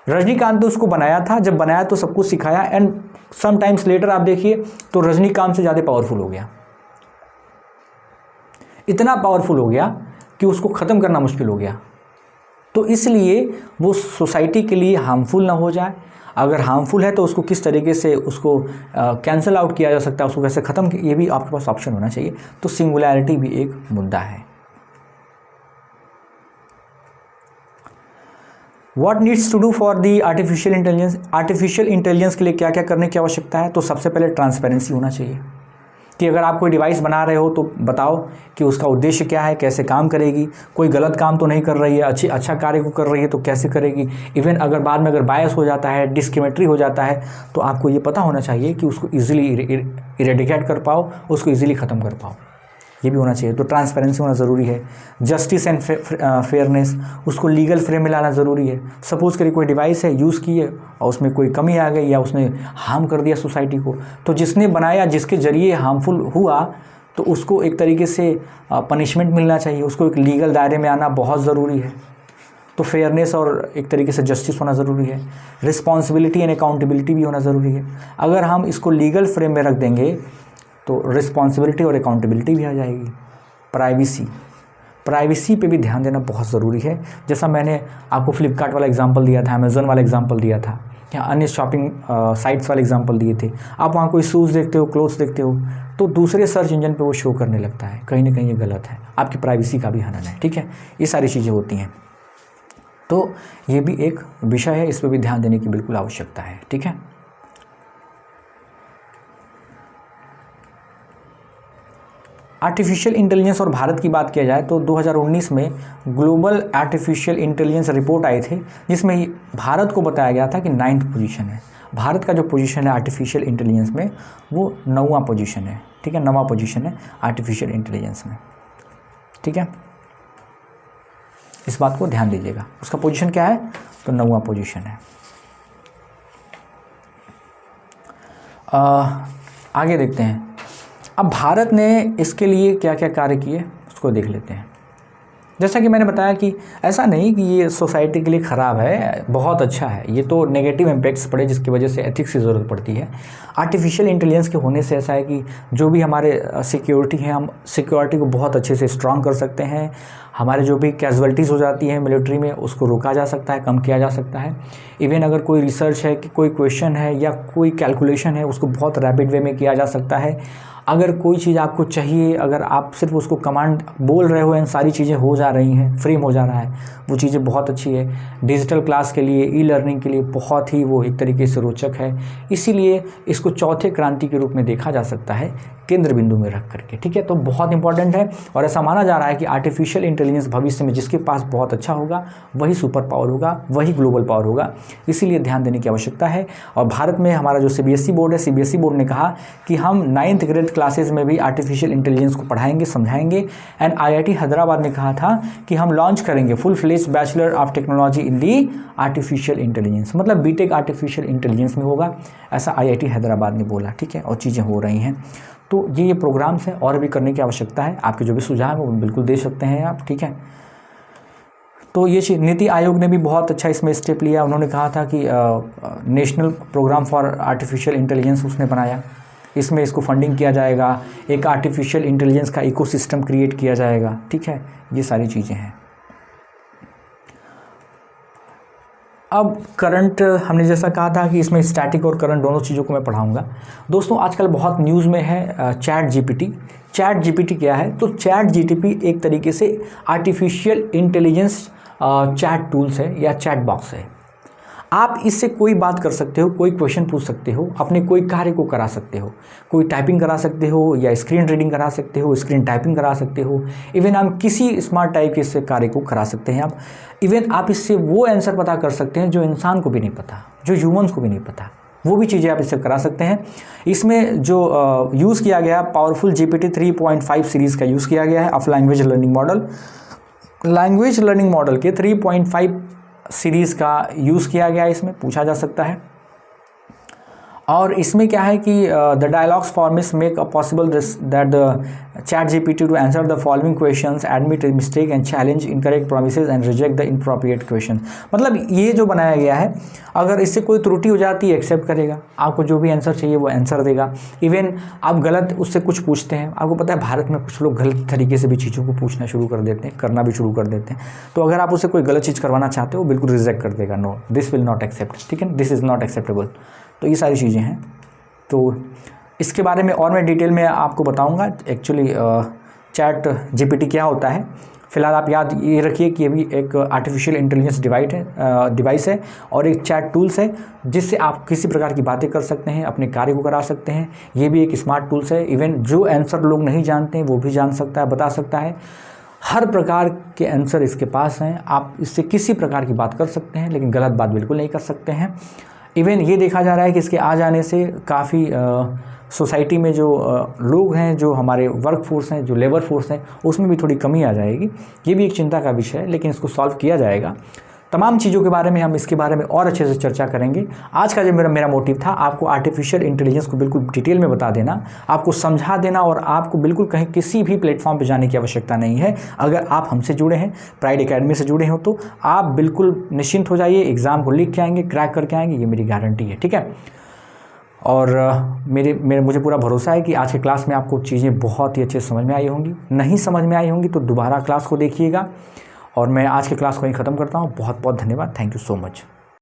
रजनीकांत तो उसको बनाया था, जब बनाया तो सब कुछ सिखाया, एंड सम टाइम्स लेटर आप देखिए तो रजनीकांत से ज़्यादा पावरफुल हो गया, इतना पावरफुल हो गया कि उसको ख़त्म करना मुश्किल हो गया। तो इसलिए वो सोसाइटी के लिए हार्मफुल ना हो जाए, अगर हार्मफुल है तो उसको किस तरीके से उसको कैंसिल आउट किया जा सकता है, उसको कैसे ख़त्म, ये भी आपके पास ऑप्शन होना चाहिए। तो सिंगुलैरिटी भी एक मुद्दा है। What needs to do for the artificial intelligence, artificial intelligence के लिए क्या क्या करने की आवश्यकता है। तो सबसे पहले ट्रांसपेरेंसी होना चाहिए कि अगर आप कोई डिवाइस बना रहे हो तो बताओ कि उसका उद्देश्य क्या है, कैसे काम करेगी, कोई गलत काम तो नहीं कर रही है, अच्छा कार्य को कर रही है तो कैसे करेगी। इवन अगर बाद में अगर बायस हो जाता है, डिस्क्रिमिनेटरी हो जाता है, तो आपको ये पता होना चाहिए कि उसको ईजिली इरेडिकेट कर पाओ, उसको ईजिली ख़त्म कर पाओ, ये भी होना चाहिए। तो ट्रांसपेरेंसी होना ज़रूरी है। जस्टिस एंड फेयरनेस, उसको लीगल फ्रेम में लाना ज़रूरी है। सपोज़ करिए कोई डिवाइस है, यूज़ की है और उसमें कोई कमी आ गई या उसने हार्म कर दिया सोसाइटी को, तो जिसने बनाया, जिसके ज़रिए हार्मफुल हुआ, तो उसको एक तरीके से पनिशमेंट मिलना चाहिए, उसको एक लीगल दायरे में आना बहुत ज़रूरी है। तो फेयरनेस और एक तरीके से जस्टिस होना ज़रूरी है। रिस्पॉन्सिबिलिटी एंड अकाउंटेबिलिटी भी होना ज़रूरी है। अगर हम इसको लीगल फ्रेम में रख देंगे तो रिस्पॉन्सिबिलिटी और अकाउंटेबिलिटी भी आ जाएगी। प्राइवेसी पे भी ध्यान देना बहुत ज़रूरी है। जैसा मैंने आपको फ्लिपकार्ट वाला एग्जांपल दिया था, अमेज़न वाला एग्जांपल दिया था, या अन्य शॉपिंग साइट्स वाले एग्जांपल दिए थे। आप वहाँ कोई शूज़ देखते हो, क्लोथ्स देखते हो, तो दूसरे सर्च इंजन पे वो शो करने लगता है, कहीं ना कहीं ये गलत है, आपकी प्राइवेसी का भी हनन है। ठीक है, ये सारी चीज़ें होती हैं, तो ये भी एक विषय है, इस पर भी ध्यान देने की बिल्कुल आवश्यकता है। ठीक है, आर्टिफिशियल इंटेलिजेंस और भारत की बात किया जाए तो 2019 में ग्लोबल आर्टिफिशियल इंटेलिजेंस रिपोर्ट आई थी, जिसमें भारत को बताया गया था कि 9th पोजीशन है। भारत का जो पोजीशन है आर्टिफिशियल इंटेलिजेंस में वो 9वां पोजीशन है। ठीक है, 9वां पोजीशन है आर्टिफिशियल इंटेलिजेंस में। ठीक है, इस बात को ध्यान दीजिएगा, उसका पोजीशन क्या है, तो 9वां पोजीशन है। आगे देखते हैं, अब भारत ने इसके लिए क्या क्या कार्य किए उसको देख लेते हैं। जैसा कि मैंने बताया कि ऐसा नहीं कि ये सोसाइटी के लिए ख़राब है, बहुत अच्छा है, ये तो नेगेटिव इम्पैक्ट्स पड़े जिसकी वजह से एथिक्स की ज़रूरत पड़ती है। आर्टिफिशियल इंटेलिजेंस के होने से ऐसा है कि जो भी हमारे सिक्योरिटी है, हम सिक्योरिटी को बहुत अच्छे से स्ट्रॉन्ग कर सकते हैं। हमारे जो भी कैजुअलिटीज़ हो जाती हैं मिलिट्री में, उसको रोका जा सकता है, कम किया जा सकता है। इवन अगर कोई रिसर्च है कि कोई क्वेश्चन है या कोई कैलकुलेशन है, उसको बहुत रैपिड वे में किया जा सकता है। अगर कोई चीज़ आपको चाहिए, अगर आप सिर्फ उसको कमांड बोल रहे हो, इन सारी चीज़ें हो जा रही हैं, फ्रेम हो जा रहा है, वो चीज़ें बहुत अच्छी है। डिजिटल क्लास के लिए, ई लर्निंग के लिए बहुत ही वो एक तरीके से रोचक है। इसीलिए इसको चौथे क्रांति के रूप में देखा जा सकता है, केंद्र बिंदु में रख करके, ठीक है। तो बहुत इंपॉर्टेंट है और ऐसा माना जा रहा है कि आर्टिफिशियल इंटेलिजेंस भविष्य में जिसके पास बहुत अच्छा होगा वही सुपर पावर होगा, वही ग्लोबल पावर होगा। इसीलिए ध्यान देने की आवश्यकता है। और भारत में हमारा जो सीबीएसई बोर्ड है, सीबीएसई बोर्ड ने कहा कि हम 9th ग्रेड क्लासेस में भी आर्टिफिशियल इंटेलिजेंस को पढ़ाएंगे, समझाएंगे। एंड आईआईटी हैदराबाद ने कहा था कि हम लॉन्च करेंगे full fledge bachelor of technology in the artificial intelligence, मतलब बीटेक आर्टिफिशियल इंटेलिजेंस में होगा, ऐसा आईआईटी हैदराबाद ने बोला, ठीक है। और चीज़ें हो रही हैं। तो ये प्रोग्राम्स हैं और भी करने की आवश्यकता है। आपके जो भी सुझाव है वो बिल्कुल दे सकते हैं आप, ठीक है। तो ये चीज़ नीति आयोग ने भी बहुत अच्छा इसमें स्टेप लिया। उन्होंने कहा था कि national programme for artificial intelligence उसने बनाया, इसमें इसको फंडिंग किया जाएगा, एक आर्टिफिशियल इंटेलिजेंस का इकोसिस्टम क्रिएट किया जाएगा, ठीक है। ये सारी चीज़ें हैं। अब करंट, हमने जैसा कहा था कि इसमें स्टैटिक और करंट दोनों चीज़ों को मैं पढ़ाऊंगा। दोस्तों आजकल बहुत न्यूज़ में है चैट जीपीटी। चैट जीपीटी क्या है? तो चैट जीपीटी एक तरीके से आर्टिफिशियल इंटेलिजेंस चैट टूल्स है या चैट बॉक्स है। आप इससे कोई बात कर सकते हो, कोई क्वेश्चन पूछ सकते हो, अपने कोई कार्य को करा सकते हो, कोई टाइपिंग करा सकते हो या स्क्रीन रीडिंग करा सकते हो, स्क्रीन टाइपिंग करा सकते हो। इवन आप किसी स्मार्ट टाइप के इससे कार्य को करा सकते हैं आप। इवन आप इससे वो आंसर पता कर सकते हैं जो इंसान को भी नहीं पता, जो ह्यूमन्स को भी नहीं पता, वो भी चीज़ें आप इससे करा सकते हैं। इसमें जो यूज़ किया गया पावरफुल जीपीटी 3.5 सीरीज़ का यूज़ किया गया है of language learning model. Language learning model के 3.5 सीरीज़ का यूज़ किया गया, इसमें पूछा जा सकता है। और इसमें क्या है कि the dialogues formats make a possible that the ChatGPT to answer the following questions, admit mistake and challenge incorrect promises and reject the inappropriate question. मतलब ये जो बनाया गया है, अगर इससे कोई त्रुटि हो जाती है एक्सेप्ट करेगा, आपको जो भी आंसर चाहिए वो आंसर देगा। इवन आप गलत उससे कुछ पूछते हैं, आपको पता है भारत में कुछ लोग गलत तरीके से भी चीज़ों को पूछना शुरू कर देते हैं, करना भी शुरू कर देते हैं। तो अगर आप उससे कोई गलत चीज़ करवाना चाहते हो, बिल्कुल रिजेक्ट कर देगा, no this will not accept, ठीक है, दिस इज़ नॉट एक्सेप्टेबल। तो ये सारी चीज़ें हैं। तो इसके बारे में और मैं डिटेल में आपको बताऊंगा एक्चुअली चैट जीपीटी क्या होता है। फिलहाल आप याद ये रखिए कि ये भी एक आर्टिफिशियल इंटेलिजेंस डिवाइस है और एक चैट टूल्स है जिससे आप किसी प्रकार की बातें कर सकते हैं, अपने कार्य को करा सकते हैं। ये भी एक स्मार्ट टूल्स है। इवन जो आंसर लोग नहीं जानते हैं वो भी जान सकता है, बता सकता है। हर प्रकार के आंसर इसके पास हैं। आप इससे किसी प्रकार की बात कर सकते हैं, लेकिन गलत बात बिल्कुल नहीं कर सकते हैं। इवन ये देखा जा रहा है कि इसके आ जाने से काफ़ी सोसाइटी में जो लोग हैं, जो हमारे वर्क फोर्स हैं, जो लेबर फोर्स हैं, उसमें भी थोड़ी कमी आ जाएगी। ये भी एक चिंता का विषय है, लेकिन इसको सॉल्व किया जाएगा। तमाम चीज़ों के बारे में हम इसके बारे में और अच्छे से चर्चा करेंगे। आज का जो मेरा मोटिव था, आपको आर्टिफिशियल इंटेलिजेंस को बिल्कुल डिटेल में बता देना, आपको समझा देना, और आपको बिल्कुल कहीं किसी भी प्लेटफॉर्म पे जाने की आवश्यकता नहीं है। अगर आप हमसे जुड़े हैं, प्राइड एकेडमी से जुड़े हो, तो आप बिल्कुल निश्चिंत हो जाइए, एग्ज़ाम को लिख के आएंगे, क्रैक करके आएंगे, ये मेरी गारंटी है, ठीक है। और मुझे पूरा भरोसा है कि आज की क्लास में आपको चीज़ें बहुत ही अच्छे से समझ में आई होंगी। नहीं समझ में आई होंगी तो दोबारा क्लास को देखिएगा। और मैं आज की क्लास को यहीं ख़त्म करता हूँ। बहुत बहुत धन्यवाद। Thank you so much.